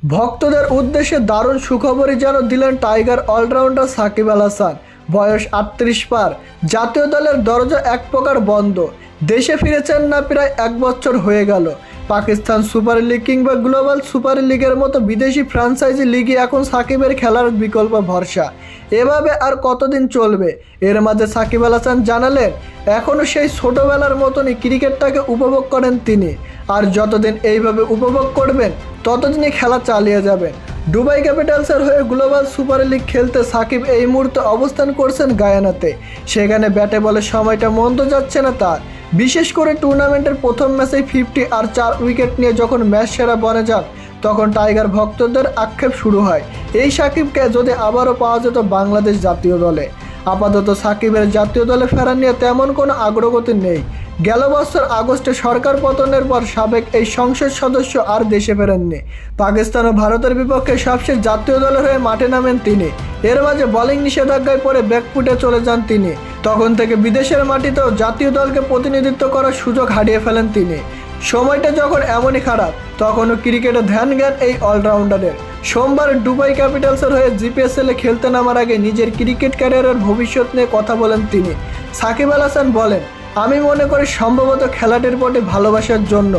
ভক্তদের উদ্দেশ্যে দারুণ সুখবরই যেন দিলেন টাইগার অলরাউন্ডার সাকিব আল হাসান। বয়স ৩৮ পার, জাতীয় দলের দরজা এক প্রকার বন্ধ। দেশে ফিরেছেন না প্রায় ১ বছর হয়ে গেল। পাকিস্তান সুপার লিগ কিংবা গ্লোবাল সুপার লিগের মতো বিদেশি ফ্র্যাঞ্চাইজি লিগে এখন সাকিবের খেলার বিকল্প ভরসা। এভাবে আর কতদিন চলবে? এর মাঝে সাকিব আল হাসান জানালেন, এখনও সেই ছোটোবেলার মতনই ক্রিকেটটাকে উপভোগ করেন তিনি, আর যতদিন এইভাবে উপভোগ করবেন ততদিনই খেলা চালিয়ে যাবেন। দুবাই ক্যাপিটালসের হয়ে গ্লোবাল সুপার লিগ খেলতে সাকিব এই মুহূর্তে অবস্থান করছেন গায়ানাতে। সেখানে ব্যাটে বলে সময়টা মন্দ যাচ্ছে না তার। বিশেষ করে টুর্নামেন্টের প্রথম ম্যাচেই 50 আর 4 উইকেট নিয়ে যখন ম্যাচ সেরা বনে যান, তখন টাইগার ভক্তদের আক্ষেপ শুরু হয়, এই সাকিবকে যদি আবারও পাওয়া যেত বাংলাদেশ জাতীয় দলে। আপাতত সাকিবের জাতীয় দলে ফেরা নিয়ে তেমন কোনো অগ্রগতি নেই। গেল বছর আগস্টে সরকার পতনের পর সাবেক এই সংসদ সদস্য আর দেশে ফেরেননি। পাকিস্তান ও ভারতের বিপক্ষে সবশেষ জাতীয় দলের হয়ে মাঠে নামেন তিনি। এর মাঝে বোলিং নিষেধাজ্ঞায় পড়ে ব্যাকফুটে চলে যান তিনি। তখন থেকে বিদেশের মাটিতেও জাতীয় দলকে প্রতিনিধিত্ব করার সুযোগ হারিয়ে ফেলেন তিনি। সময়টা যখন এমনই খারাপ, তখনও ক্রিকেটে ধ্যান জ্ঞান এই অলরাউন্ডারের। সোমবার দুবাই ক্যাপিটালসের হয়ে জিপিএসএলে খেলতে নামার আগে নিজের ক্রিকেট ক্যারিয়ারের ভবিষ্যৎ নিয়ে কথা বলেন তিনি। সাকিব আল হাসান বলেন, আমি মনে করি সম্ভবত খেলাটির প্রতি ভালোবাসার জন্য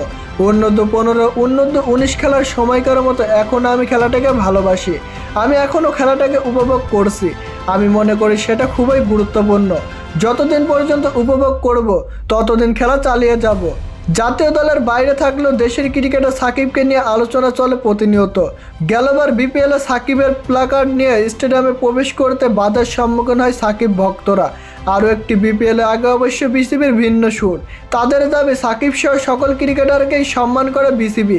অনূর্ধ্ব-15, অনূর্ধ্ব-19 খেলার সময়কার মতো এখনও আমি খেলাটাকে ভালোবাসি। আমি এখনও খেলাটাকে উপভোগ করছি। আমি মনে করি সেটা খুবই গুরুত্বপূর্ণ। যতদিন পর্যন্ত উপভোগ করব ততদিন খেলা চালিয়ে যাব। জাতীয় দলের বাইরে থাকলেও দেশের ক্রিকেটে সাকিবকে নিয়ে আলোচনা চলে প্রতিনিয়ত। গেলবার বিপিএলে সাকিবের প্ল্যাকার্ড নিয়ে স্টেডিয়ামে প্রবেশ করতে বাধার সম্মুখীন হয় সাকিব ভক্তরা। আরও একটি বিপিএলে আগে অবশ্য বিসিবির ভিন্ন সুর। তাদের দাবি সাকিব সহ সকল ক্রিকেটারকেই সম্মান করে বিসিবি।